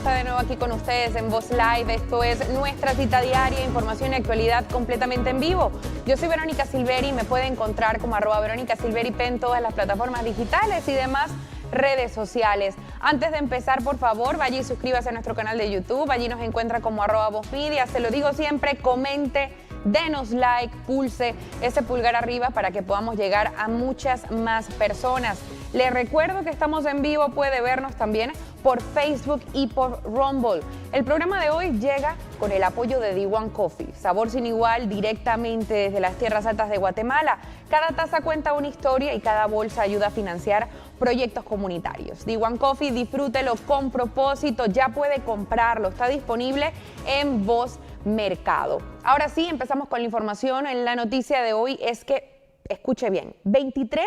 está de nuevo aquí con ustedes en Voz Live. Esto es nuestra cita diaria, información y actualidad completamente en vivo. Yo soy Verónica Silveri, me puede encontrar como @Verónica Silveri P en todas las plataformas digitales y demás redes sociales. Antes de empezar, por favor, vaya y suscríbase a nuestro canal de YouTube. Allí nos encuentra como @VozMedia. Se lo digo siempre, comente, denos like, pulse ese pulgar arriba para que podamos llegar a muchas más personas. Les recuerdo que estamos en vivo, puede vernos también por Facebook y por Rumble. El programa de hoy llega con el apoyo de D1 Coffee, sabor sin igual directamente desde las tierras altas de Guatemala. Cada taza cuenta una historia y cada bolsa ayuda a financiar proyectos comunitarios. D1 Coffee, disfrútelo con propósito, ya puede comprarlo, está disponible en Voz Mercado. Ahora sí, empezamos con la información. La noticia de hoy es que, escuche bien, 23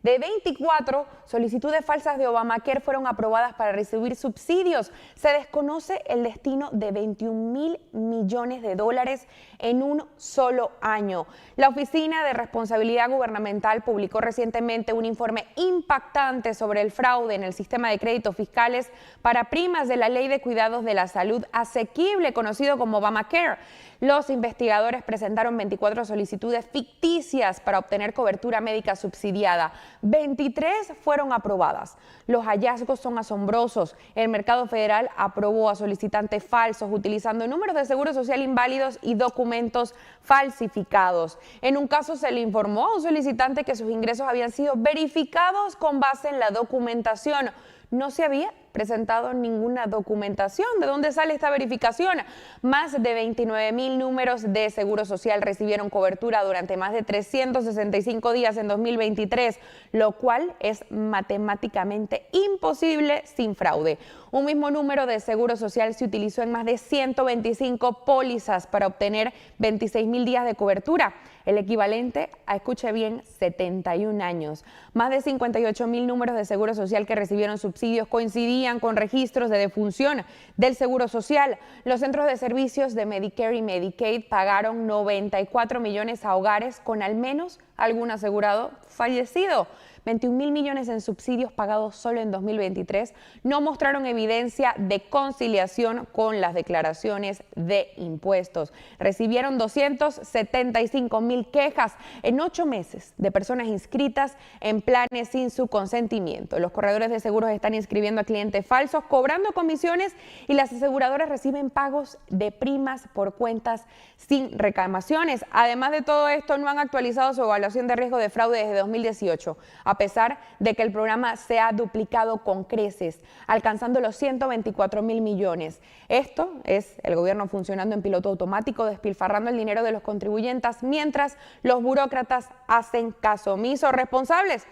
de 24 solicitudes falsas de Obamacare fueron aprobadas para recibir subsidios. Se desconoce el destino de 21.000 millones de dólares en un solo año. La Oficina de Responsabilidad Gubernamental publicó recientemente un informe impactante sobre el fraude en el sistema de créditos fiscales para primas de la Ley de Cuidados de la Salud Asequible, conocido como Obamacare. Los investigadores presentaron 24 solicitudes ficticias para obtener cobertura médica subsidiada. 23 fueron aprobadas. Los hallazgos son asombrosos. El mercado federal aprobó a solicitantes falsos utilizando números de seguro social inválidos y documentos falsificados. En un caso se le informó a un solicitante que sus ingresos habían sido verificados con base en la documentación. No se había presentado ninguna documentación. ¿De dónde sale esta verificación? Más de 29.000 números de Seguro Social recibieron cobertura durante más de 365 días en 2023, lo cual es matemáticamente imposible sin fraude. Un mismo número de Seguro Social se utilizó en más de 125 pólizas para obtener 26.000 días de cobertura, el equivalente a, escuche bien, 71 años. Más de 58.000 números de Seguro Social que recibieron subsidios coincidían con registros de defunción del Seguro Social. Los centros de servicios de Medicare y Medicaid pagaron 94 millones a hogares con al menos algún asegurado fallecido. 21.000 millones en subsidios pagados solo en 2023 no mostraron evidencia de conciliación con las declaraciones de impuestos. Recibieron 275.000 quejas en 8 meses de personas inscritas en planes sin su consentimiento. Los corredores de seguros están inscribiendo a clientes falsos, cobrando comisiones, y las aseguradoras reciben pagos de primas por cuentas sin reclamaciones. Además de todo esto, no han actualizado su evaluación de riesgo de fraude desde 2018. A pesar de que el programa se ha duplicado con creces, alcanzando los 124.000 millones. Esto es el gobierno funcionando en piloto automático, despilfarrando el dinero de los contribuyentes, mientras los burócratas hacen caso omiso. Responsables,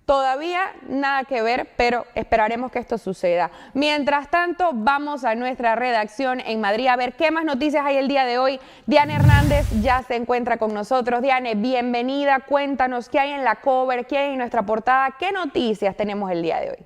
todavía nada que ver, pero esperaremos que esto suceda. Mientras tanto, vamos a nuestra redacción en Madrid a ver qué más noticias hay el día de hoy. Diane Hernández ya se encuentra con nosotros. Diane, bienvenida. Cuéntanos qué hay en la cover, qué hay en nuestra portada, qué noticias tenemos el día de hoy.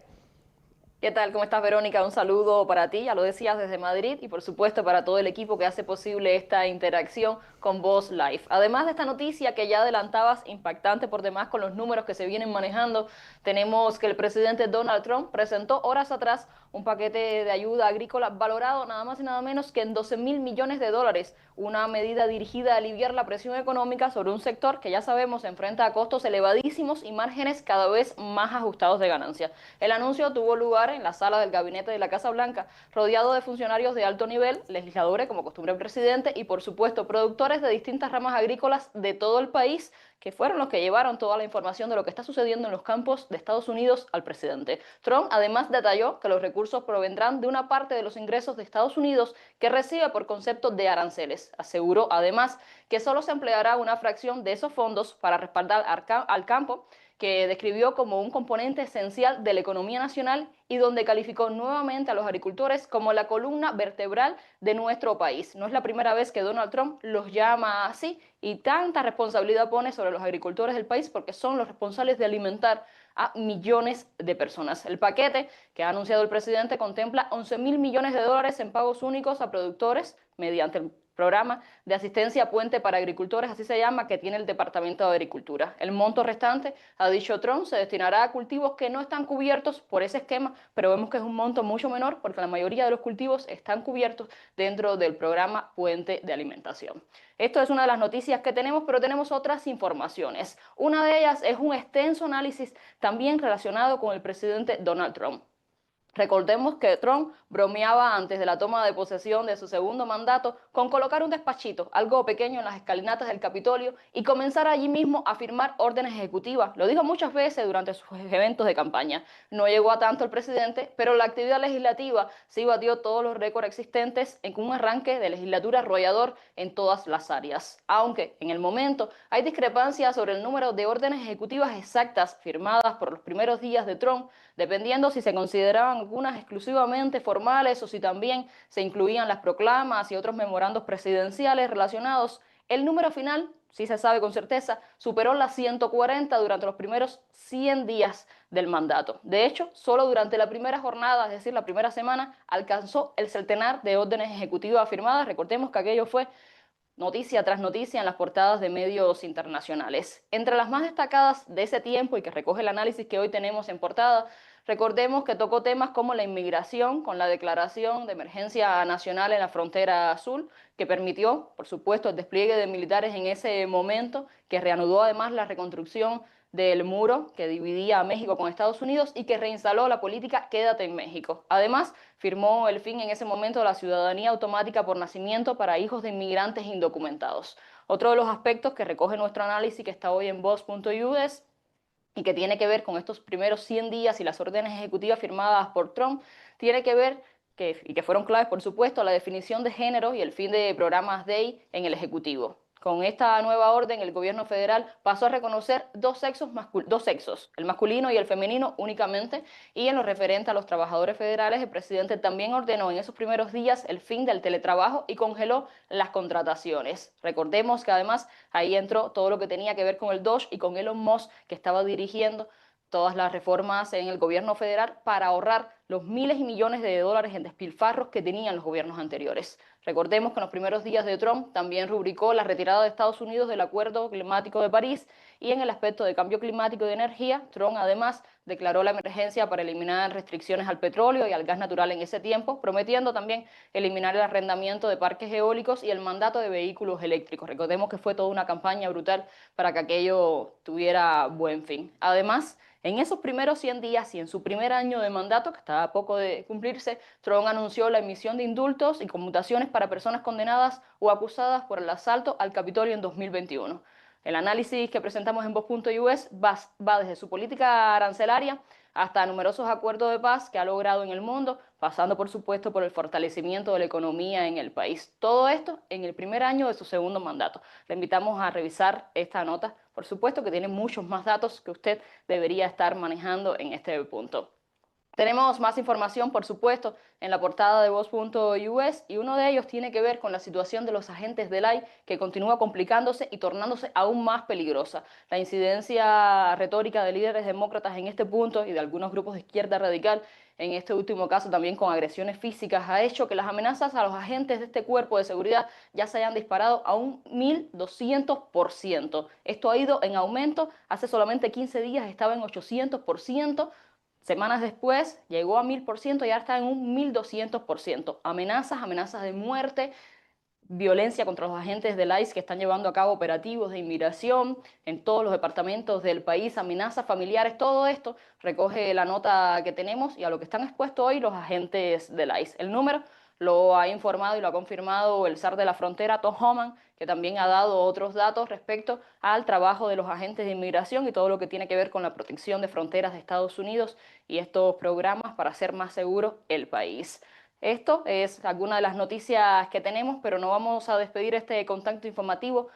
¿Qué tal? ¿Cómo estás, Verónica? Un saludo para ti, ya lo decías, desde Madrid, y por supuesto para todo el equipo que hace posible esta interacción con Voz Live. Además de esta noticia que ya adelantabas, impactante por demás con los números que se vienen manejando, tenemos que el presidente Donald Trump presentó horas atrás un paquete de ayuda agrícola valorado nada más y nada menos que en 12.000 millones de dólares, una medida dirigida a aliviar la presión económica sobre un sector que ya sabemos se enfrenta a costos elevadísimos y márgenes cada vez más ajustados de ganancia. El anuncio tuvo lugar en la sala del gabinete de la Casa Blanca, rodeado de funcionarios de alto nivel, legisladores, como costumbre el presidente, y por supuesto productores de distintas ramas agrícolas de todo el país, que fueron los que llevaron toda la información de lo que está sucediendo en los campos de Estados Unidos al presidente. Trump además detalló que los recursos provendrán de una parte de los ingresos de Estados Unidos que recibe por concepto de aranceles. Aseguró además que solo se empleará una fracción de esos fondos para respaldar al campo, que describió como un componente esencial de la economía nacional y donde calificó nuevamente a los agricultores como la columna vertebral de nuestro país. No es la primera vez que Donald Trump los llama así, y tanta responsabilidad pone sobre los agricultores del país porque son los responsables de alimentar a millones de personas. El paquete que ha anunciado el presidente contempla 11.000 millones de dólares en pagos únicos a productores mediante programa de asistencia puente para agricultores, así se llama, que tiene el Departamento de Agricultura. El monto restante, ha dicho Trump, se destinará a cultivos que no están cubiertos por ese esquema, pero vemos que es un monto mucho menor porque la mayoría de los cultivos están cubiertos dentro del programa Puente de Alimentación. Esto es una de las noticias que tenemos, pero tenemos otras informaciones. Una de ellas es un extenso análisis también relacionado con el presidente Donald Trump. Recordemos que Trump bromeaba antes de la toma de posesión de su segundo mandato con colocar un despachito, algo pequeño en las escalinatas del Capitolio y comenzar allí mismo a firmar órdenes ejecutivas. Lo dijo muchas veces durante sus eventos de campaña. No llegó a tanto el presidente, pero la actividad legislativa sí batió todos los récords existentes en un arranque de legislatura arrollador en todas las áreas. Aunque en el momento hay discrepancias sobre el número de órdenes ejecutivas exactas firmadas por los primeros días de Trump, dependiendo si se consideraban algunas exclusivamente formales o si también se incluían las proclamas y otros memorandos presidenciales relacionados, el número final, sí se sabe con certeza, superó las 140 durante los primeros 100 días del mandato. De hecho, solo durante la primera jornada, es decir, la primera semana, alcanzó el centenar de órdenes ejecutivas firmadas. Recordemos que aquello fue noticia tras noticia en las portadas de medios internacionales. Entre las más destacadas de ese tiempo y que recoge el análisis que hoy tenemos en portada, recordemos que tocó temas como la inmigración con la declaración de emergencia nacional en la frontera azul, que permitió, por supuesto, el despliegue de militares en ese momento, que reanudó además la reconstrucción del muro que dividía a México con Estados Unidos y que reinstaló la política Quédate en México. Además, firmó el fin en ese momento de la ciudadanía automática por nacimiento para hijos de inmigrantes indocumentados. Otro de los aspectos que recoge nuestro análisis, que está hoy en voz.us, y que tiene que ver con estos primeros 100 días y las órdenes ejecutivas firmadas por Trump, tiene que ver y que fueron claves, por supuesto, la definición de género y el fin de programas DEI en el Ejecutivo. Con esta nueva orden, el gobierno federal pasó a reconocer dos sexos, el masculino y el femenino únicamente, y en lo referente a los trabajadores federales, el presidente también ordenó en esos primeros días el fin del teletrabajo y congeló las contrataciones. Recordemos que además ahí entró todo lo que tenía que ver con el DOGE y con Elon Musk, que estaba dirigiendo todas las reformas en el gobierno federal para ahorrar los miles y millones de dólares en despilfarros que tenían los gobiernos anteriores. Recordemos que en los primeros días de Trump también rubricó la retirada de Estados Unidos del Acuerdo Climático de París, y en el aspecto de cambio climático y de energía, Trump además declaró la emergencia para eliminar restricciones al petróleo y al gas natural en ese tiempo, prometiendo también eliminar el arrendamiento de parques eólicos y el mandato de vehículos eléctricos. Recordemos que fue toda una campaña brutal para que aquello tuviera buen fin. Además, en esos primeros 100 días y en su primer año de mandato, que estaba a poco de cumplirse, Trump anunció la emisión de indultos y conmutaciones para personas condenadas o acusadas por el asalto al Capitolio en 2021. El análisis que presentamos en voz.us va desde su política arancelaria hasta numerosos acuerdos de paz que ha logrado en el mundo, pasando por supuesto por el fortalecimiento de la economía en el país. Todo esto en el primer año de su segundo mandato. Le invitamos a revisar esta nota, por supuesto que tiene muchos más datos que usted debería estar manejando en este punto. Tenemos más información, por supuesto, en la portada de voz.us, y uno de ellos tiene que ver con la situación de los agentes del AI, que continúa complicándose y tornándose aún más peligrosa. La incidencia retórica de líderes demócratas en este punto y de algunos grupos de izquierda radical, en este último caso también con agresiones físicas, ha hecho que las amenazas a los agentes de este cuerpo de seguridad ya se hayan disparado a un 1200%. Esto ha ido en aumento. Hace solamente 15 días estaba en 800%. Semanas después llegó a 1000% y ahora está en un 1200%. Amenazas de muerte, violencia contra los agentes del ICE que están llevando a cabo operativos de inmigración en todos los departamentos del país, amenazas familiares, todo esto recoge la nota que tenemos y a lo que están expuestos hoy los agentes del ICE. El número lo ha informado y lo ha confirmado el zar de la frontera, Tom Homan, que también ha dado otros datos respecto al trabajo de los agentes de inmigración y todo lo que tiene que ver con la protección de fronteras de Estados Unidos y estos programas para hacer más seguro el país. Esto es alguna de las noticias que tenemos, pero no vamos a despedir este contacto informativo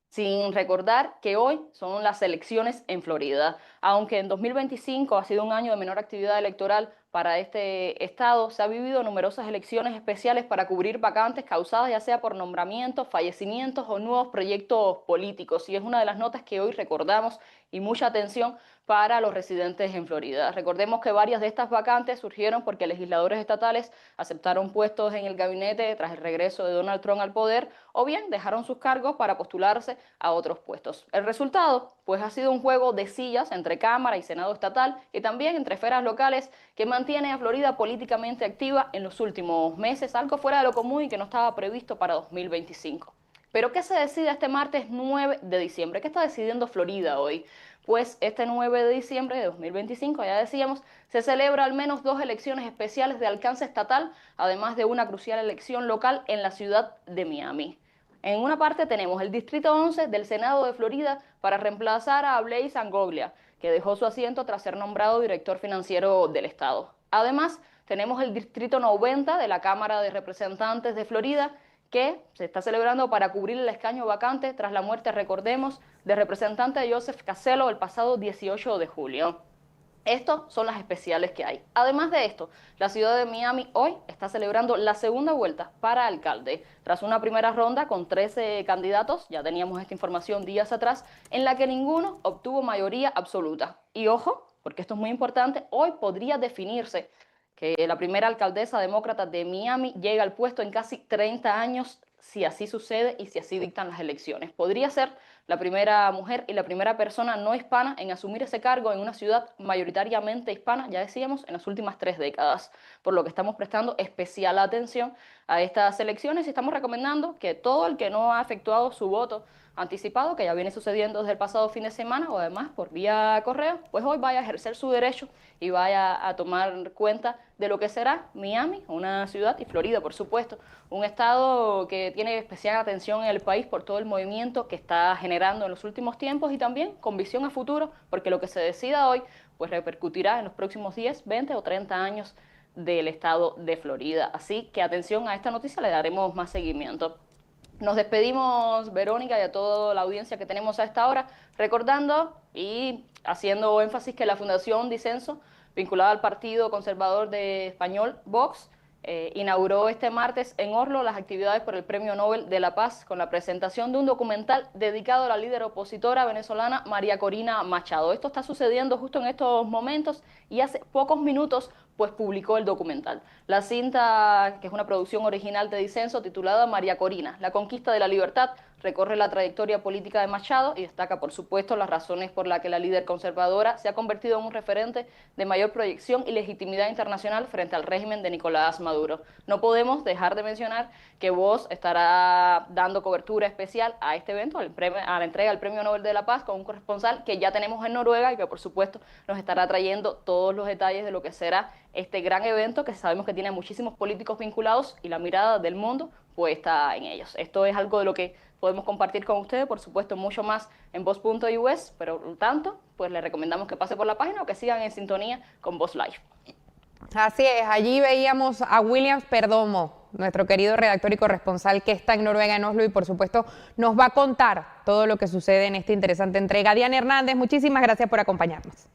sin recordar que hoy son las elecciones en Florida. Aunque en 2025 ha sido un año de menor actividad electoral para este estado. Se han vivido numerosas elecciones especiales para cubrir vacantes causadas ya sea por nombramientos, fallecimientos o nuevos proyectos políticos. Y es una de las notas que hoy recordamos y mucha atención para los residentes en Florida. Recordemos que varias de estas vacantes surgieron porque legisladores estatales aceptaron puestos en el gabinete tras el regreso de Donald Trump al poder o bien dejaron sus cargos para postularse a otros puestos. El resultado, pues, ha sido un juego de sillas entre Cámara y Senado estatal y también entre esferas locales que mantiene a Florida políticamente activa en los últimos meses, algo fuera de lo común y que no estaba previsto para 2025. Pero ¿qué se decide este martes 9 de diciembre? ¿Qué está decidiendo Florida hoy? Pues este 9 de diciembre de 2025, ya decíamos, se celebra al menos 2 elecciones especiales de alcance estatal, además de una crucial elección local en la ciudad de Miami. En una parte tenemos el Distrito 11 del Senado de Florida para reemplazar a Blaise Angoglia, que dejó su asiento tras ser nombrado director financiero del estado. Además, tenemos el Distrito 90 de la Cámara de Representantes de Florida, que se está celebrando para cubrir el escaño vacante tras la muerte, recordemos, del representante Joseph Casello el pasado 18 de julio. Estos son las especiales que hay. Además de esto, la ciudad de Miami hoy está celebrando la segunda vuelta para alcalde. Tras una primera ronda con 13 candidatos, ya teníamos esta información días atrás, en la que ninguno obtuvo mayoría absoluta. Y ojo, porque esto es muy importante, hoy podría definirse que la primera alcaldesa demócrata de Miami llega al puesto en casi 30 años, si así sucede y si así dictan las elecciones. Podría ser la primera mujer y la primera persona no hispana en asumir ese cargo en una ciudad mayoritariamente hispana, ya decíamos, en las últimas 3 décadas. Por lo que estamos prestando especial atención a estas elecciones y estamos recomendando que todo el que no ha efectuado su voto anticipado, que ya viene sucediendo desde el pasado fin de semana o además por vía correo, pues hoy vaya a ejercer su derecho y vaya a tomar cuenta de lo que será Miami, una ciudad, y Florida, por supuesto, un estado que tiene especial atención en el país por todo el movimiento que está generando en los últimos tiempos y también con visión a futuro, porque lo que se decida hoy pues repercutirá en los próximos 10, 20 o 30 años del estado de Florida. Así que atención a esta noticia, le daremos más seguimiento. Nos despedimos, Verónica, y a toda la audiencia que tenemos a esta hora, recordando y haciendo énfasis que la Fundación Disenso, vinculada al Partido Conservador de Español, Vox, inauguró este martes en Oslo las actividades por el Premio Nobel de la Paz con la presentación de un documental dedicado a la líder opositora venezolana María Corina Machado. Esto está sucediendo justo en estos momentos y hace pocos minutos pues publicó el documental. La cinta, que es una producción original de Disenso titulada María Corina, la conquista de la libertad, recorre la trayectoria política de Machado y destaca, por supuesto, las razones por las que la líder conservadora se ha convertido en un referente de mayor proyección y legitimidad internacional frente al régimen de Nicolás Maduro. No podemos dejar de mencionar que Vox estará dando cobertura especial a este evento, a la entrega del Premio Nobel de la Paz, con un corresponsal que ya tenemos en Noruega y que, por supuesto, nos estará trayendo todos los detalles de lo que será este gran evento que sabemos que tiene muchísimos políticos vinculados y la mirada del mundo puesta en ellos. Esto es algo de lo que podemos compartir con ustedes, por supuesto, mucho más en Voz.us, pero por lo tanto, pues les recomendamos que pase por la página o que sigan en sintonía con Voz Live. Así es, allí veíamos a Williams Perdomo, nuestro querido redactor y corresponsal que está en Noruega, en Oslo, y por supuesto nos va a contar todo lo que sucede en esta interesante entrega. Diana Hernández, muchísimas gracias por acompañarnos.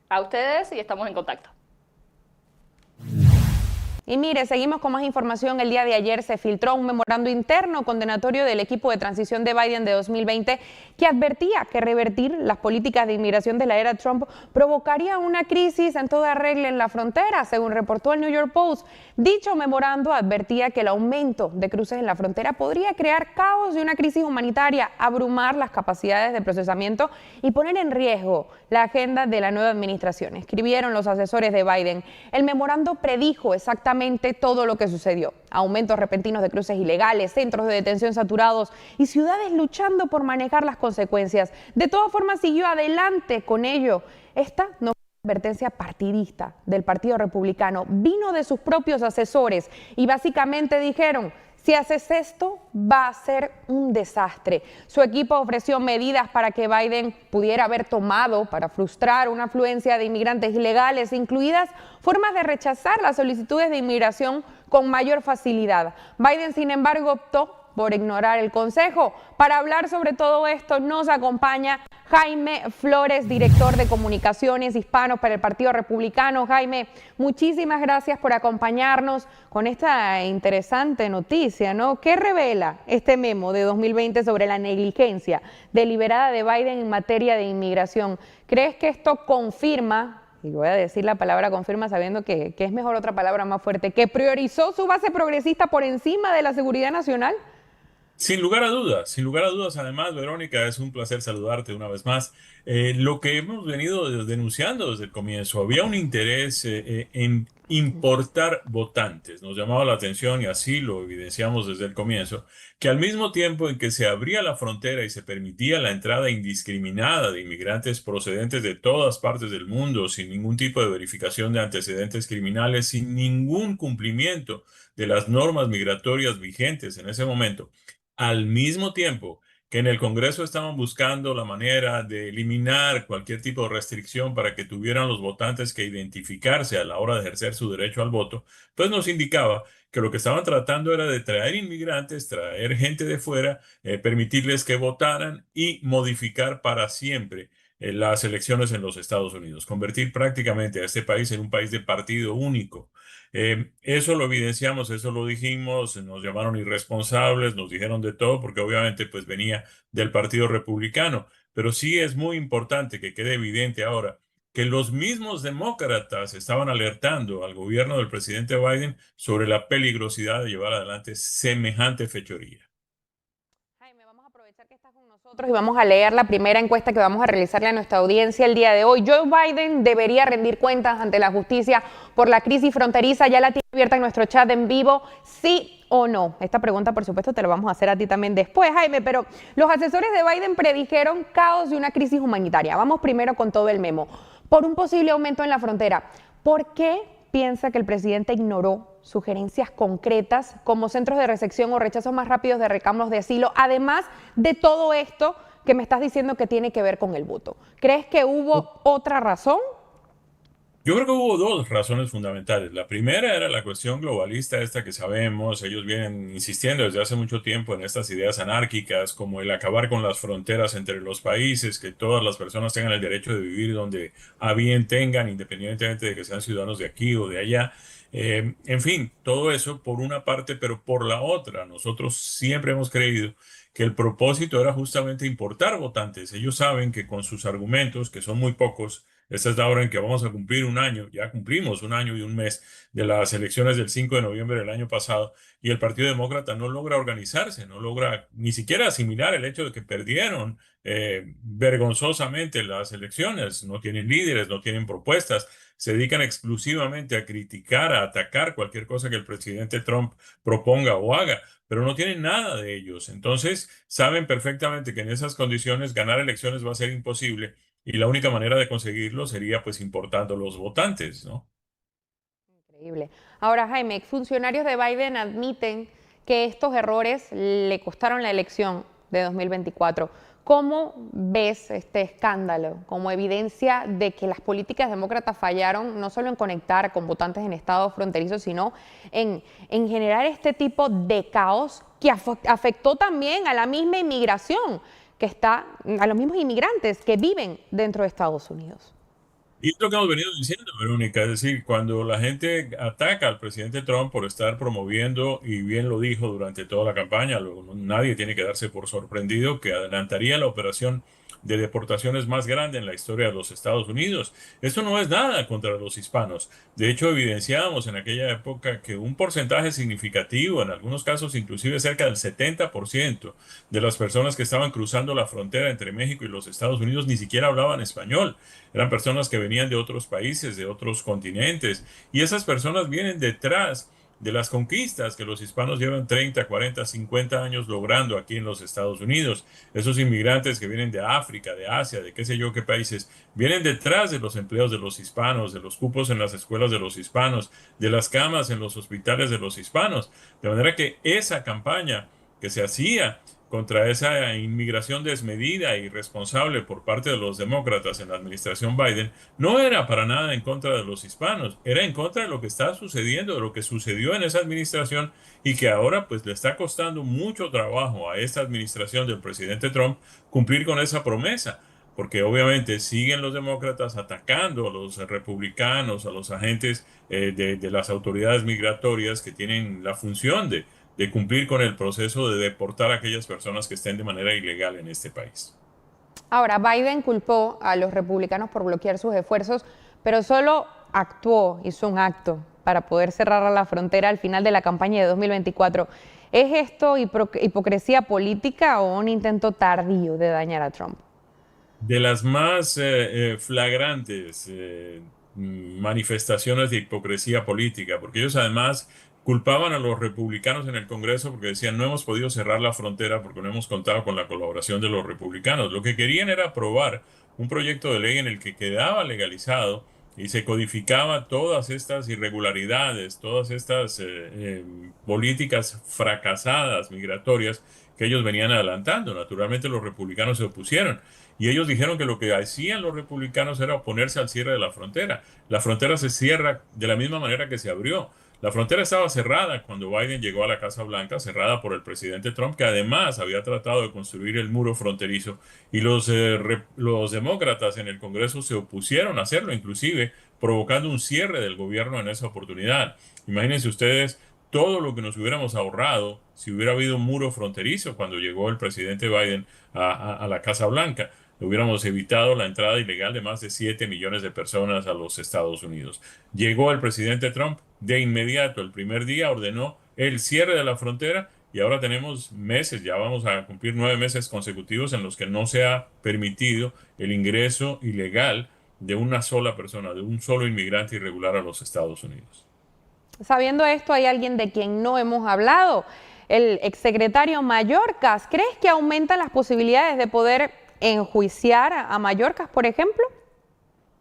A ustedes y estamos en contacto. Y mire, seguimos con más información. El día de ayer se filtró un memorando interno condenatorio del equipo de transición de Biden de 2020 que advertía que revertir las políticas de inmigración de la era Trump provocaría una crisis en toda regla en la frontera, según reportó el New York Post. Dicho memorando advertía que el aumento de cruces en la frontera podría crear caos y una crisis humanitaria, abrumar las capacidades de procesamiento y poner en riesgo la agenda de la nueva administración. Escribieron los asesores de Biden. El memorando predijo exactamente todo lo que sucedió: aumentos repentinos de cruces ilegales, centros de detención saturados y ciudades luchando por manejar las consecuencias. De todas formas, siguió adelante con ello. Esta no fue una advertencia partidista del Partido Republicano, vino de sus propios asesores y básicamente dijeron: si haces esto, va a ser un desastre. Su equipo ofreció medidas para que Biden pudiera haber tomado para frustrar una afluencia de inmigrantes ilegales, incluidas formas de rechazar las solicitudes de inmigración con mayor facilidad. Biden, sin embargo, optó por ignorar el consejo. Para hablar sobre todo esto nos acompaña Jaime Flores, director de Comunicaciones Hispanos para el Partido Republicano. Jaime, muchísimas gracias por acompañarnos con esta interesante noticia, ¿no? ¿Qué revela este memo de 2020 sobre la negligencia deliberada de Biden en materia de inmigración? ¿Crees que esto confirma, y voy a decir la palabra confirma sabiendo que es mejor otra palabra más fuerte, que priorizó su base progresista por encima de la seguridad nacional? Sin lugar a dudas, además, Verónica, es un placer saludarte una vez más. Lo que hemos venido denunciando desde el comienzo, había un interés en importar votantes. Nos llamaba la atención y así lo evidenciamos desde el comienzo, que al mismo tiempo en que se abría la frontera y se permitía la entrada indiscriminada de inmigrantes procedentes de todas partes del mundo, sin ningún tipo de verificación de antecedentes criminales, sin ningún cumplimiento de las normas migratorias vigentes en ese momento, al mismo tiempo que en el Congreso estaban buscando la manera de eliminar cualquier tipo de restricción para que tuvieran los votantes que identificarse a la hora de ejercer su derecho al voto, pues nos indicaba que lo que estaban tratando era de traer inmigrantes, traer gente de fuera, permitirles que votaran y modificar para siempre las elecciones en los Estados Unidos, convertir prácticamente a este país en un país de partido único. Eso lo evidenciamos, eso lo dijimos, nos llamaron irresponsables, nos dijeron de todo, porque obviamente pues venía del Partido Republicano. Pero sí es muy importante que quede evidente ahora que los mismos demócratas estaban alertando al gobierno del presidente Biden sobre la peligrosidad de llevar adelante semejante fechoría. Jaime, vamos a aprovechar que estás con nosotros y vamos a leer la primera encuesta que vamos a realizarle a nuestra audiencia el día de hoy. Joe Biden debería rendir cuentas ante la justicia por la crisis fronteriza. Ya la tiene abierta en nuestro chat en vivo. ¿Sí o no? Esta pregunta, por supuesto, te la vamos a hacer a ti también después, Jaime, pero los asesores de Biden predijeron caos y una crisis humanitaria. Vamos primero con todo el memo. Por un posible aumento en la frontera. ¿Por qué piensa que el presidente ignoró sugerencias concretas como centros de recepción o rechazos más rápidos de reclamos de asilo, además de todo esto que me estás diciendo que tiene que ver con el voto? ¿Crees que hubo otra razón? Yo creo que hubo dos razones fundamentales. La primera era la cuestión globalista esta que sabemos. Ellos vienen insistiendo desde hace mucho tiempo en estas ideas anárquicas, como el acabar con las fronteras entre los países, que todas las personas tengan el derecho de vivir donde a bien tengan, independientemente de que sean ciudadanos de aquí o de allá. En fin, todo eso por una parte, pero por la otra, nosotros siempre hemos creído que el propósito era justamente importar votantes. Ellos saben que con sus argumentos, que son muy pocos, esta es la hora en que vamos a cumplir un año, ya cumplimos un año y un mes de las elecciones del 5 de noviembre del año pasado, y el Partido Demócrata no logra organizarse, no logra ni siquiera asimilar el hecho de que perdieron vergonzosamente las elecciones, no tienen líderes, no tienen propuestas, se dedican exclusivamente a criticar, a atacar cualquier cosa que el presidente Trump proponga o haga, pero no tienen nada de ellos. Entonces, saben perfectamente que en esas condiciones ganar elecciones va a ser imposible. Y la única manera de conseguirlo sería pues importando los votantes, ¿no? Increíble. Ahora, Jaime, exfuncionarios de Biden admiten que estos errores le costaron la elección de 2024. ¿Cómo ves este escándalo como evidencia de que las políticas demócratas fallaron no solo en conectar con votantes en estados fronterizos, sino en generar este tipo de caos que afectó también a la misma inmigración que está, a los mismos inmigrantes que viven dentro de Estados Unidos? Y es lo que hemos venido diciendo, Verónica, es decir, cuando la gente ataca al presidente Trump por estar promoviendo, y bien lo dijo durante toda la campaña, nadie tiene que darse por sorprendido, que adelantaría la operación de deportaciones más grande en la historia de los Estados Unidos. Esto no es nada contra los hispanos. De hecho, evidenciamos en aquella época que un porcentaje significativo, en algunos casos inclusive cerca del 70% de las personas que estaban cruzando la frontera entre México y los Estados Unidos ni siquiera hablaban español. Eran personas que venían de otros países, de otros continentes, y esas personas vienen detrás de las conquistas que los hispanos llevan 30, 40, 50 años logrando aquí en los Estados Unidos. Esos inmigrantes que vienen de África, de Asia, de qué sé yo qué países, vienen detrás de los empleos de los hispanos, de los cupos en las escuelas de los hispanos, de las camas en los hospitales de los hispanos. De manera que esa campaña que se hacía contra esa inmigración desmedida e irresponsable por parte de los demócratas en la administración Biden, no era para nada en contra de los hispanos, era en contra de lo que está sucediendo, de lo que sucedió en esa administración y que ahora pues le está costando mucho trabajo a esta administración del presidente Trump cumplir con esa promesa. Porque obviamente siguen los demócratas atacando a los republicanos, a los agentes de las autoridades migratorias que tienen la función de cumplir con el proceso de deportar a aquellas personas que estén de manera ilegal en este país. Ahora, Biden culpó a los republicanos por bloquear sus esfuerzos, pero solo hizo un acto para poder cerrar la frontera al final de la campaña de 2024. ¿Es esto hipocresía política o un intento tardío de dañar a Trump? De las más flagrantes manifestaciones de hipocresía política, porque ellos además culpaban a los republicanos en el Congreso porque decían no hemos podido cerrar la frontera porque no hemos contado con la colaboración de los republicanos. Lo que querían era aprobar un proyecto de ley en el que quedaba legalizado y se codificaba todas estas irregularidades, todas estas políticas fracasadas migratorias que ellos venían adelantando. Naturalmente los republicanos se opusieron y ellos dijeron que lo que hacían los republicanos era oponerse al cierre de la frontera. La frontera se cierra de la misma manera que se abrió. La frontera estaba cerrada cuando Biden llegó a la Casa Blanca, cerrada por el presidente Trump, que además había tratado de construir el muro fronterizo, y los demócratas en el Congreso se opusieron a hacerlo, inclusive provocando un cierre del gobierno en esa oportunidad. Imagínense ustedes todo lo que nos hubiéramos ahorrado si hubiera habido un muro fronterizo cuando llegó el presidente Biden a la Casa Blanca. Hubiéramos evitado la entrada ilegal de más de 7 millones de personas a los Estados Unidos. Llegó el presidente Trump, de inmediato, el primer día, ordenó el cierre de la frontera y ahora tenemos meses, ya vamos a cumplir 9 meses consecutivos en los que no se ha permitido el ingreso ilegal de una sola persona, de un solo inmigrante irregular a los Estados Unidos. Sabiendo esto, hay alguien de quien no hemos hablado, el exsecretario Mayorkas. ¿Crees que aumentan las posibilidades de poder enjuiciar a Mayorkas, por ejemplo?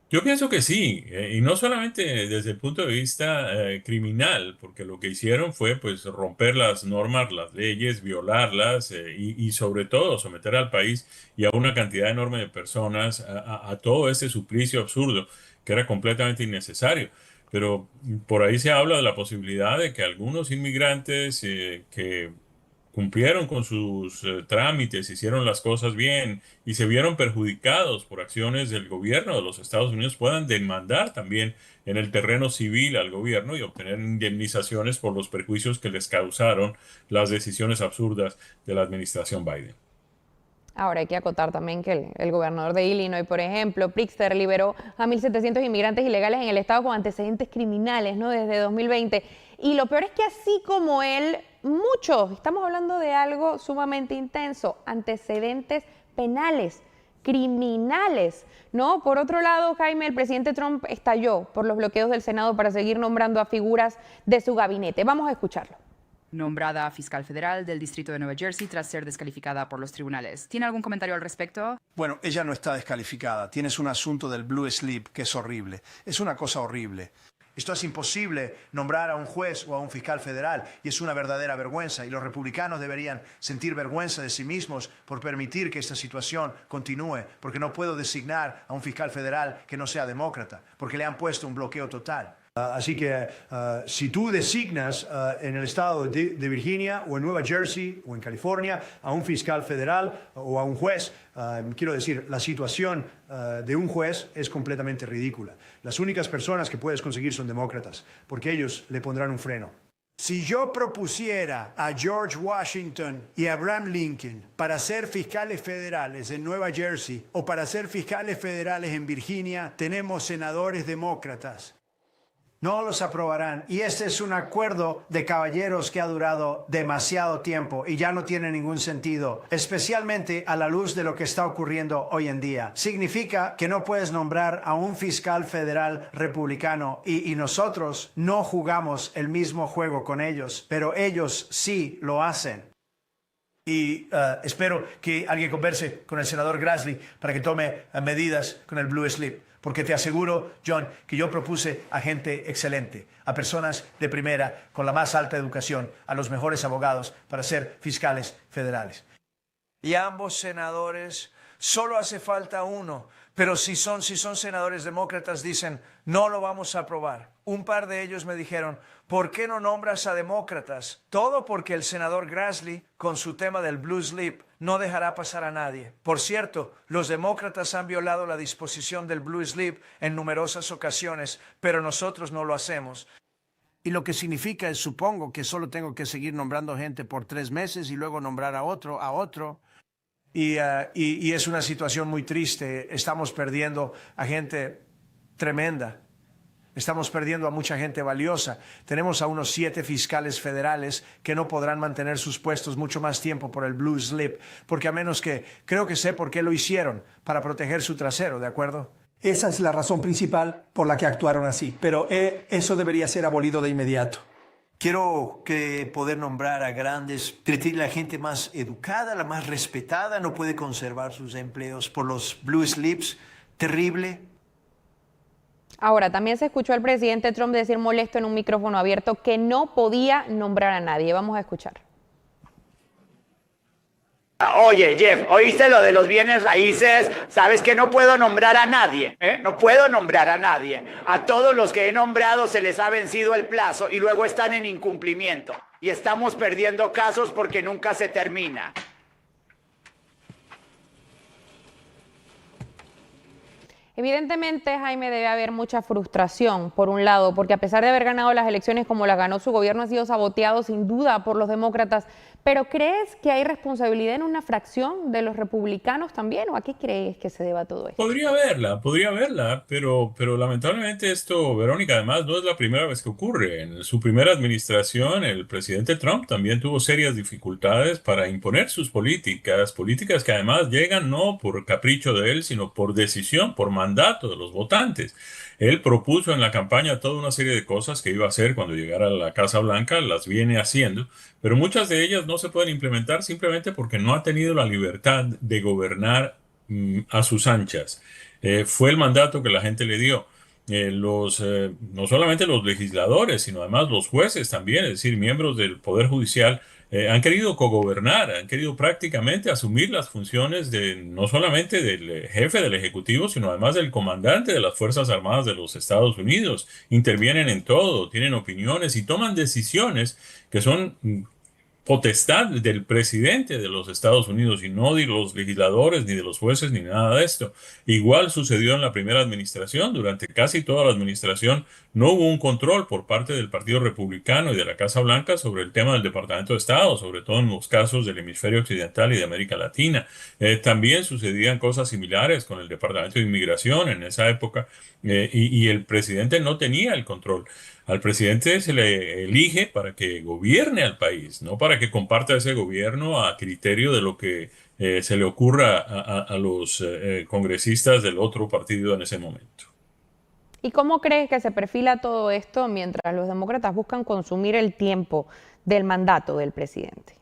Yo pienso que sí, y no solamente desde el punto de vista criminal, porque lo que hicieron fue pues romper las normas, las leyes, violarlas y sobre todo someter al país y a una cantidad enorme de personas a todo este suplicio absurdo que era completamente innecesario. Pero por ahí se habla de la posibilidad de que algunos inmigrantes que cumplieron con sus trámites, hicieron las cosas bien y se vieron perjudicados por acciones del gobierno de los Estados Unidos puedan demandar también en el terreno cil al gobierno y obtener indemnizaciones por los perjuicios que les causaron las decisiones absurdas de la administración Biden. Ahora hay que acotar también que el gobernador de Illinois, por ejemplo, Pritzker, liberó a 1.700 inmigrantes ilegales en el estado con antecedentes criminales, ¿no? Desde 2020. Y lo peor es que así como él, muchos, estamos hablando de algo sumamente intenso, antecedentes penales, criminales, ¿no? Por otro lado, Jaime, el presidente Trump estalló por los bloqueos del Senado para seguir nombrando a figuras de su gabinete. Vamos a escucharlo. Nombrada fiscal federal del distrito de Nueva Jersey tras ser descalificada por los tribunales. ¿Tiene algún comentario al respecto? Bueno, ella no está descalificada. Tienes un asunto del blue slip que es horrible. Es una cosa horrible. Esto es imposible nombrar a un juez o a un fiscal federal y es una verdadera vergüenza y los republicanos deberían sentir vergüenza de sí mismos por permitir que esta situación continúe, porque no puedo designar a un fiscal federal que no sea demócrata, porque le han puesto un bloqueo total. Así que si tú designas en el estado de Virginia o en Nueva Jersey o en California a un fiscal federal o a un juez, quiero decir, la situación de un juez es completamente ridícula. Las únicas personas que puedes conseguir son demócratas, porque ellos le pondrán un freno. Si yo propusiera a George Washington y a Abraham Lincoln para ser fiscales federales en Nueva Jersey o para ser fiscales federales en Virginia, tenemos senadores demócratas. No los aprobarán. Y este es un acuerdo de caballeros que ha durado demasiado tiempo y ya no tiene ningún sentido, especialmente a la luz de lo que está ocurriendo hoy en día. Significa que no puedes nombrar a un fiscal federal republicano y nosotros no jugamos el mismo juego con ellos, pero ellos sí lo hacen. Y espero que alguien converse con el senador Grassley para que tome medidas con el blue slip. Porque te aseguro, John, que yo propuse a gente excelente, a personas de primera, con la más alta educación, a los mejores abogados para ser fiscales federales. y ambos senadores, solo hace falta uno. Pero si son senadores demócratas, dicen, no lo vamos a aprobar. Un par de ellos me dijeron, ¿por qué no nombras a demócratas? Todo porque el senador Grassley, con su tema del Blue Slip, no dejará pasar a nadie. Por cierto, los demócratas han violado la disposición del Blue Slip en numerosas ocasiones, pero nosotros no lo hacemos. Y lo que significa es, supongo, que solo tengo que seguir nombrando gente por 3 meses y luego nombrar a otro. Y es una situación muy triste. Estamos perdiendo a gente tremenda. Estamos perdiendo a mucha gente valiosa. Tenemos a unos 7 fiscales federales que no podrán mantener sus puestos mucho más tiempo por el Blue Slip, porque a menos que, creo que sé por qué lo hicieron, para proteger su trasero, ¿de acuerdo? Esa es la razón principal por la que actuaron así, pero eso debería ser abolido de inmediato. Quiero poder nombrar a grandes, la gente más educada, la más respetada, no puede conservar sus empleos por los Blue Slips. Terrible. Ahora, también se escuchó al presidente Trump decir molesto en un micrófono abierto que no podía nombrar a nadie. Vamos a escuchar. Oye, Jeff, ¿oíste lo de los bienes raíces? Sabes que no puedo nombrar a nadie, ¿eh? No puedo nombrar a nadie. A todos los que he nombrado se les ha vencido el plazo y luego están en incumplimiento. Y estamos perdiendo casos porque nunca se termina. Evidentemente, Jaime, debe haber mucha frustración, por un lado, porque a pesar de haber ganado las elecciones como las ganó, su gobierno ha sido saboteado sin duda por los demócratas. ¿Pero crees que hay responsabilidad en una fracción de los republicanos también? ¿O a qué crees que se deba todo esto? Podría haberla, pero lamentablemente esto, Verónica, además no es la primera vez que ocurre. En su primera administración, el presidente Trump también tuvo serias dificultades para imponer sus políticas que además llegan no por capricho de él, sino por decisión, por mandato de los votantes. Él propuso en la campaña toda una serie de cosas que iba a hacer cuando llegara a la Casa Blanca, las viene haciendo, pero muchas de ellas no se pueden implementar simplemente porque no ha tenido la libertad de gobernar a sus anchas. Fue el mandato que la gente le dio. No solamente los legisladores, sino además los jueces también, es decir, miembros del Poder Judicial, han querido cogobernar, han querido prácticamente asumir las funciones no solamente del jefe del Ejecutivo, sino además del comandante de las Fuerzas Armadas de los Estados Unidos. Intervienen en todo, tienen opiniones y toman decisiones que son potestad del presidente de los Estados Unidos y no de los legisladores, ni de los jueces, ni nada de esto. Igual sucedió en la primera administración. Durante casi toda la administración no hubo un control por parte del Partido Republicano y de la Casa Blanca sobre el tema del Departamento de Estado, sobre todo en los casos del hemisferio occidental y de América Latina. También sucedían cosas similares con el Departamento de Inmigración en esa época y el presidente no tenía el control. Al presidente se le elige para que gobierne al país, no para que comparta ese gobierno a criterio de lo que se le ocurra a los congresistas del otro partido en ese momento. ¿Y cómo crees que se perfila todo esto mientras los demócratas buscan consumir el tiempo del mandato del presidente?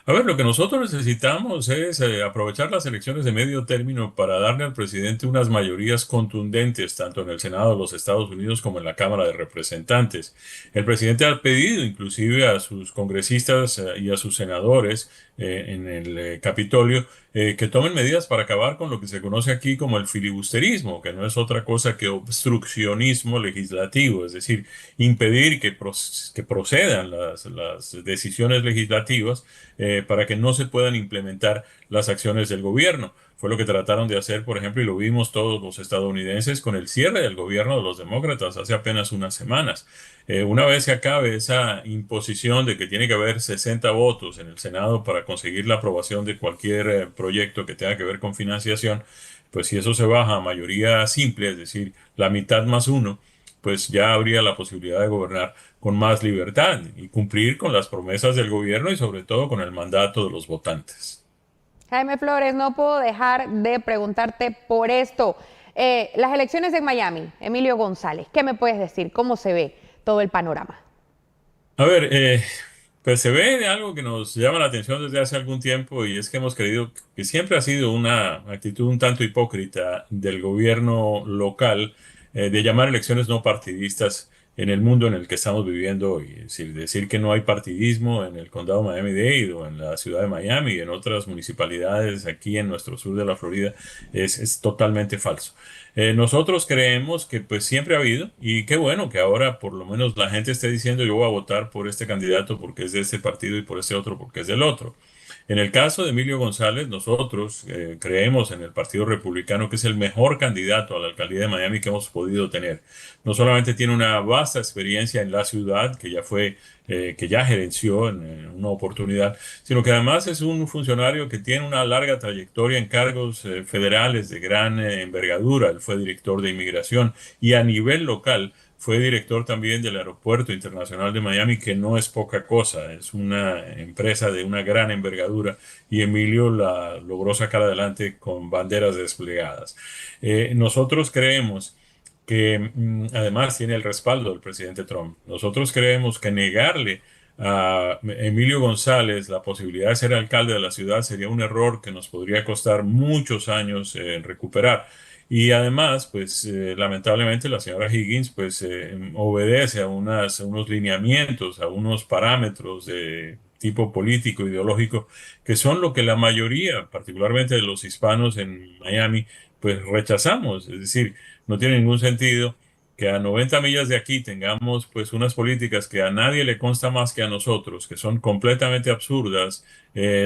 A ver, lo que nosotros necesitamos es aprovechar las elecciones de medio término para darle al presidente unas mayorías contundentes, tanto en el Senado de los Estados Unidos como en la Cámara de Representantes. El presidente ha pedido inclusive a sus congresistas y a sus senadores en el Capitolio que tomen medidas para acabar con lo que se conoce aquí como el filibusterismo, que no es otra cosa que obstruccionismo legislativo, es decir, impedir que procedan las decisiones legislativas para que no se puedan implementar las acciones del gobierno. Fue lo que trataron de hacer, por ejemplo, y lo vimos todos los estadounidenses con el cierre del gobierno de los demócratas hace apenas unas semanas. Una vez se acabe esa imposición de que tiene que haber 60 votos en el Senado para conseguir la aprobación de cualquier proyecto que tenga que ver con financiación, pues si eso se baja a mayoría simple, es decir, la mitad más uno, pues ya habría la posibilidad de gobernar con más libertad y cumplir con las promesas del gobierno y sobre todo con el mandato de los votantes. Jaime Flores, no puedo dejar de preguntarte por esto. Las elecciones en Miami, Emilio González, ¿qué me puedes decir? ¿Cómo se ve todo el panorama? A ver, pues se ve algo que nos llama la atención desde hace algún tiempo y es que hemos creído que siempre ha sido una actitud un tanto hipócrita del gobierno local de llamar elecciones no partidistas en el mundo en el que estamos viviendo hoy. Es decir que no hay partidismo en el condado de Miami-Dade o en la ciudad de Miami y en otras municipalidades aquí en nuestro sur de la Florida es totalmente falso. Nosotros creemos que pues siempre ha habido, y qué bueno que ahora por lo menos la gente esté diciendo yo voy a votar por este candidato porque es de este partido y por este otro porque es del otro. En el caso de Emilio González, nosotros creemos en el Partido Republicano que es el mejor candidato a la alcaldía de Miami que hemos podido tener. No solamente tiene una vasta experiencia en la ciudad, que ya gerenció en una oportunidad, sino que además es un funcionario que tiene una larga trayectoria en cargos federales de gran envergadura. Él fue director de inmigración y a nivel local fue director también del Aeropuerto Internacional de Miami, que no es poca cosa, es una empresa de una gran envergadura y Emilio la logró sacar adelante con banderas desplegadas. Nosotros creemos que además tiene el respaldo del presidente Trump. Nosotros creemos que negarle a Emilio González la posibilidad de ser alcalde de la ciudad sería un error que nos podría costar muchos años recuperar. Y además, pues lamentablemente la señora Higgins pues obedece a unos lineamientos, a unos parámetros de tipo político, ideológico, que son lo que la mayoría, particularmente de los hispanos en Miami, pues rechazamos. Es decir, no tiene ningún sentido que a 90 millas de aquí tengamos pues unas políticas que a nadie le consta más que a nosotros, que son completamente absurdas,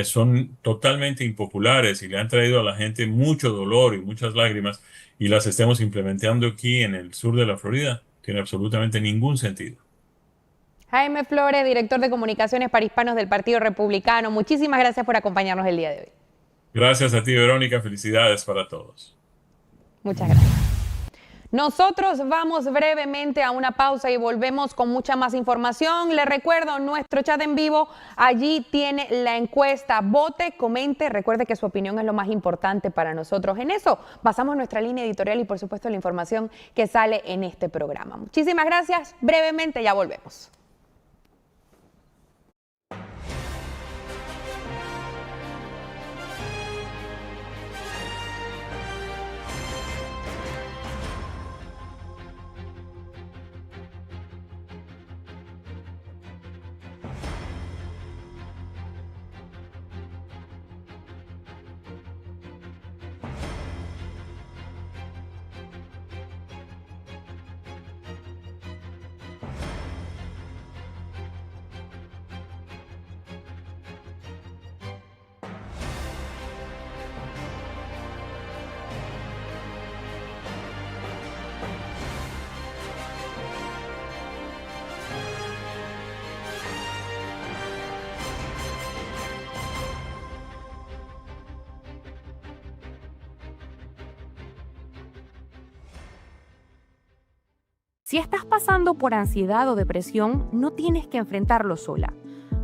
son totalmente impopulares y le han traído a la gente mucho dolor y muchas lágrimas y las estemos implementando aquí en el sur de la Florida. Tiene absolutamente ningún sentido. Jaime Flores, director de comunicaciones para hispanos del Partido Republicano, muchísimas gracias por acompañarnos el día de hoy. Gracias a ti, Verónica. Felicidades para todos. Muchas gracias. Nosotros vamos brevemente a una pausa y volvemos con mucha más información. Les recuerdo nuestro chat en vivo, allí tiene la encuesta. Vote, comente, recuerde que su opinión es lo más importante para nosotros. En eso basamos nuestra línea editorial y por supuesto la información que sale en este programa. Muchísimas gracias, brevemente ya volvemos. Si estás pasando por ansiedad o depresión, no tienes que enfrentarlo sola.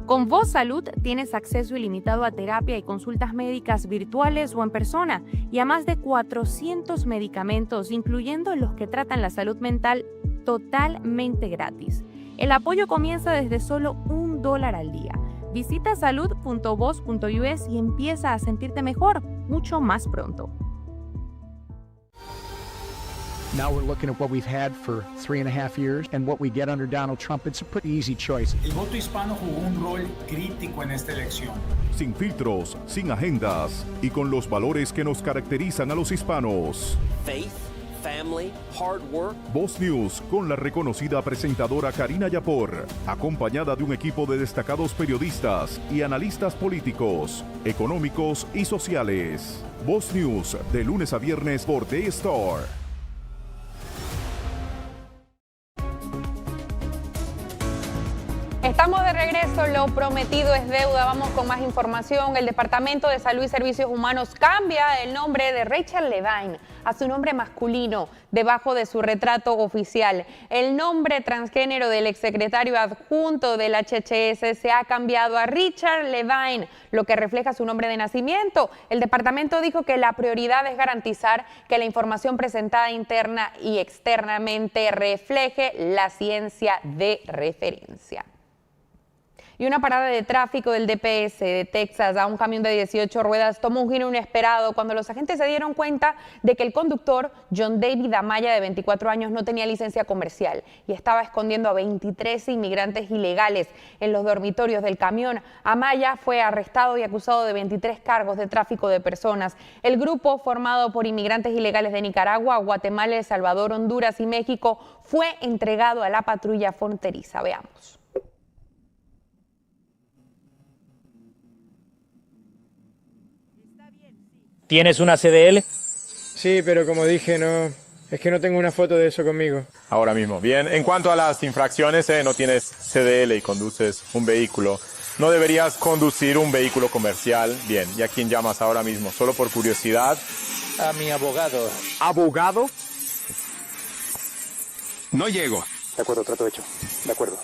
Con Voz Salud tienes acceso ilimitado a terapia y consultas médicas virtuales o en persona y a más de 400 medicamentos, incluyendo los que tratan la salud mental, totalmente gratis. El apoyo comienza desde solo $1 al día. Visita salud.voz.us y empieza a sentirte mejor mucho más pronto. Now we're looking at what we've had for 3.5 years and what we get under Donald Trump. It's a pretty easy choice. El voto hispano jugó un rol crítico en esta elección. Sin filtros, sin agendas y con los valores que nos caracterizan a los hispanos. Faith, family, hard work. Voz News con la reconocida presentadora Karina Yapor, acompañada de un equipo de destacados periodistas y analistas políticos, económicos y sociales. Voz News de lunes a viernes por The Star. Estamos de regreso, lo prometido es deuda. Vamos con más información. El Departamento de Salud y Servicios Humanos cambia el nombre de Rachel Levine a su nombre masculino debajo de su retrato oficial. El nombre transgénero del exsecretario adjunto del HHS se ha cambiado a Richard Levine, lo que refleja su nombre de nacimiento. El departamento dijo que la prioridad es garantizar que la información presentada interna y externamente refleje la ciencia de referencia. Y una parada de tráfico del DPS de Texas a un camión de 18 ruedas tomó un giro inesperado cuando los agentes se dieron cuenta de que el conductor, John David Amaya, de 24 años, no tenía licencia comercial y estaba escondiendo a 23 inmigrantes ilegales en los dormitorios del camión. Amaya fue arrestado y acusado de 23 cargos de tráfico de personas. El grupo, formado por inmigrantes ilegales de Nicaragua, Guatemala, El Salvador, Honduras y México, fue entregado a la patrulla fronteriza. Veamos. ¿Tienes una CDL? Sí, pero como dije, es que no tengo una foto de eso conmigo. Ahora mismo. Bien, en cuanto a las infracciones, no tienes CDL y conduces un vehículo. No deberías conducir un vehículo comercial. Bien, ¿y a quién llamas ahora mismo? Solo por curiosidad. A mi abogado. ¿Abogado? No llego. De acuerdo, trato hecho. De acuerdo.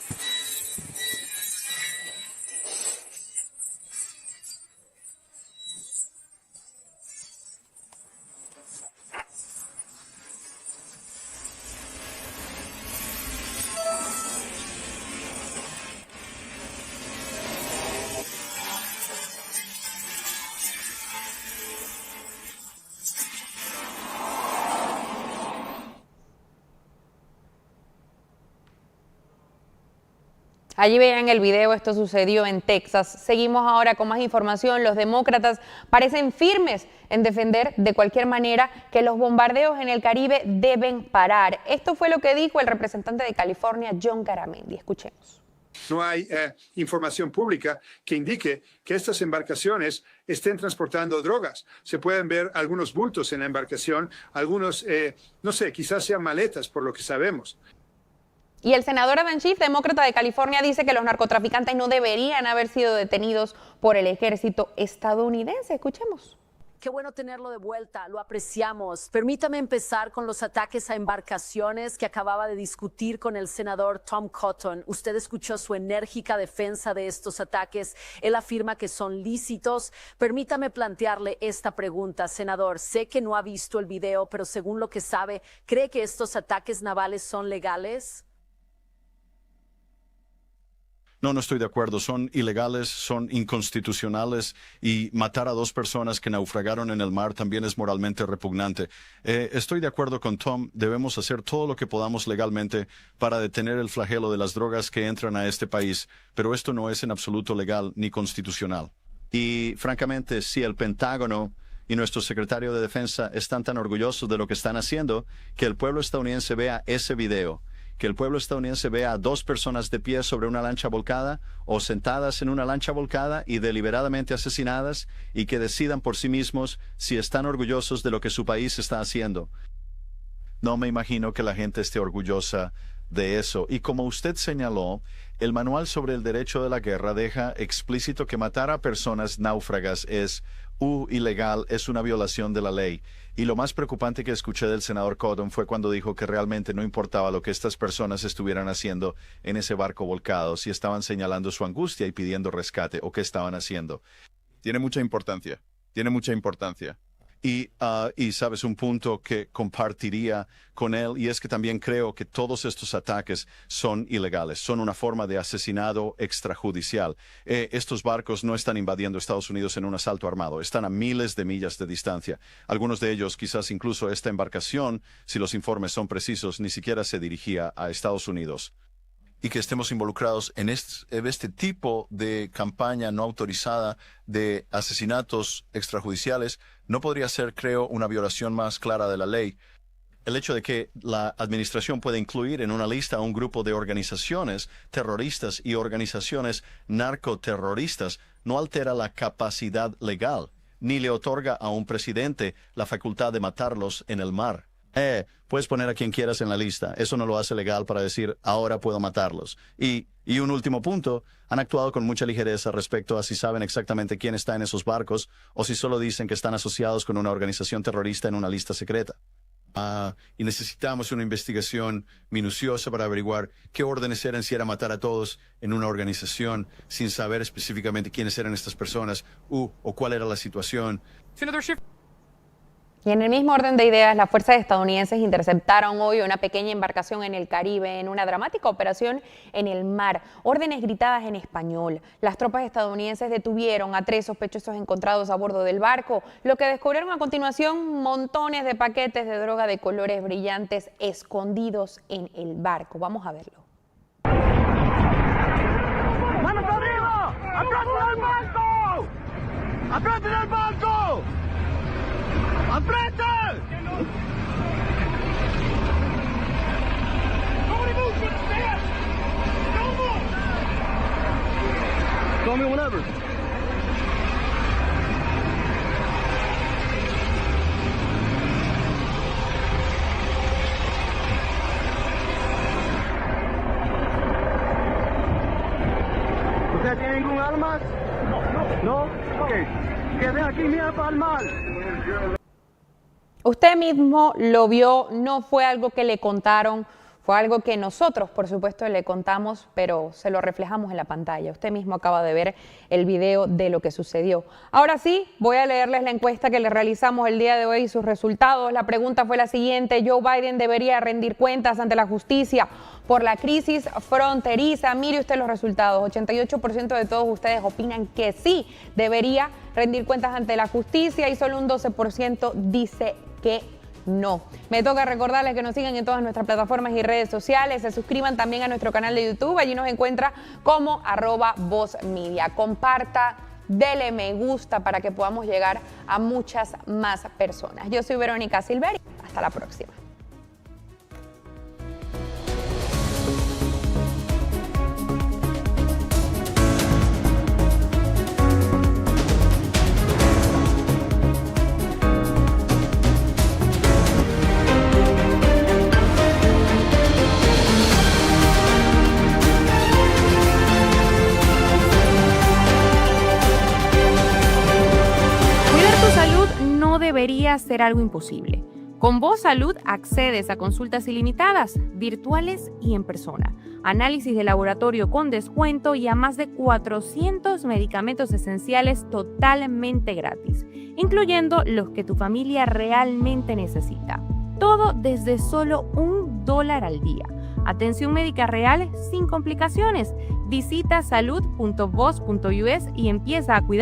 Allí veían el video, esto sucedió en Texas. Seguimos ahora con más información. Los demócratas parecen firmes en defender de cualquier manera que los bombardeos en el Caribe deben parar. Esto fue lo que dijo el representante de California, John Garamendi. Escuchemos. No hay información pública que indique que estas embarcaciones estén transportando drogas. Se pueden ver algunos bultos en la embarcación, algunos, no sé, quizás sean maletas por lo que sabemos. Y el senador Adam Schiff, demócrata de California, dice que los narcotraficantes no deberían haber sido detenidos por el ejército estadounidense. Escuchemos. Qué bueno tenerlo de vuelta, lo apreciamos. Permítame empezar con los ataques a embarcaciones que acababa de discutir con el senador Tom Cotton. Usted escuchó su enérgica defensa de estos ataques. Él afirma que son lícitos. Permítame plantearle esta pregunta, senador. Sé que no ha visto el video, pero según lo que sabe, ¿cree que estos ataques navales son legales? No estoy de acuerdo. Son ilegales, son inconstitucionales y matar a 2 personas que naufragaron en el mar también es moralmente repugnante. Estoy de acuerdo con Tom. Debemos hacer todo lo que podamos legalmente para detener el flagelo de las drogas que entran a este país, pero esto no es en absoluto legal ni constitucional. Y francamente, si el Pentágono y nuestro secretario de Defensa están tan orgullosos de lo que están haciendo, que el pueblo estadounidense vea ese video. Que el pueblo estadounidense vea a 2 personas de pie sobre una lancha volcada o sentadas en una lancha volcada y deliberadamente asesinadas y que decidan por sí mismos si están orgullosos de lo que su país está haciendo. No me imagino que la gente esté orgullosa de eso. Y como usted señaló, el manual sobre el derecho de la guerra deja explícito que matar a personas náufragas es ilegal, es una violación de la ley. Y lo más preocupante que escuché del senador Cotton fue cuando dijo que realmente no importaba lo que estas personas estuvieran haciendo en ese barco volcado, si estaban señalando su angustia y pidiendo rescate o qué estaban haciendo. Tiene mucha importancia. Y sabes, un punto que compartiría con él, y es que también creo que todos estos ataques son ilegales, son una forma de asesinado extrajudicial. Estos barcos no están invadiendo Estados Unidos en un asalto armado, están a miles de millas de distancia. Algunos de ellos, quizás incluso esta embarcación, si los informes son precisos, ni siquiera se dirigía a Estados Unidos. Y que estemos involucrados en este tipo de campaña no autorizada de asesinatos extrajudiciales no podría ser, creo, una violación más clara de la ley. El hecho de que la administración pueda incluir en una lista a un grupo de organizaciones terroristas y organizaciones narcoterroristas no altera la capacidad legal, ni le otorga a un presidente la facultad de matarlos en el mar. Puedes poner a quien quieras en la lista. Eso no lo hace legal para decir, ahora puedo matarlos. Y un último punto, han actuado con mucha ligereza respecto a si saben exactamente quién está en esos barcos o si solo dicen que están asociados con una organización terrorista en una lista secreta. Y necesitamos una investigación minuciosa para averiguar qué órdenes eran, si era matar a todos en una organización sin saber específicamente quiénes eran estas personas o cuál era la situación. Senador Schiff. Y en el mismo orden de ideas, las fuerzas estadounidenses interceptaron hoy una pequeña embarcación en el Caribe en una dramática operación en el mar. Órdenes gritadas en español. Las tropas estadounidenses detuvieron a 3 sospechosos encontrados a bordo del barco. Lo que descubrieron a continuación, montones de paquetes de droga de colores brillantes escondidos en el barco. Vamos a verlo. ¡Manos arriba! ¡Aprieten el barco! ¡Aprieten el barco! ¡Aprieten! Call me whenever. ¿Usted tiene ningún arma? No. Ok. Quede aquí, mira para el mar. Usted mismo lo vio, no fue algo que le contaron, fue algo que nosotros, por supuesto, le contamos, pero se lo reflejamos en la pantalla. Usted mismo acaba de ver el video de lo que sucedió. Ahora sí, voy a leerles la encuesta que le realizamos el día de hoy y sus resultados. La pregunta fue la siguiente: ¿Joe Biden debería rendir cuentas ante la justicia por la crisis fronteriza? Mire usted los resultados. 88% de todos ustedes opinan que sí debería rendir cuentas ante la justicia y solo un 12% dice que no. Me toca recordarles que nos sigan en todas nuestras plataformas y redes sociales, se suscriban también a nuestro canal de YouTube, allí nos encuentra como @VozMedia. Comparta, dele me gusta para que podamos llegar a muchas más personas. Yo soy Verónica Silveri, hasta la próxima. No debería ser algo imposible. Con Voz Salud accedes a consultas ilimitadas, virtuales y en persona, análisis de laboratorio con descuento y a más de 400 medicamentos esenciales totalmente gratis, incluyendo los que tu familia realmente necesita. Todo desde solo $1 al día. Atención médica real sin complicaciones. Visita salud.voz.us y empieza a cuidar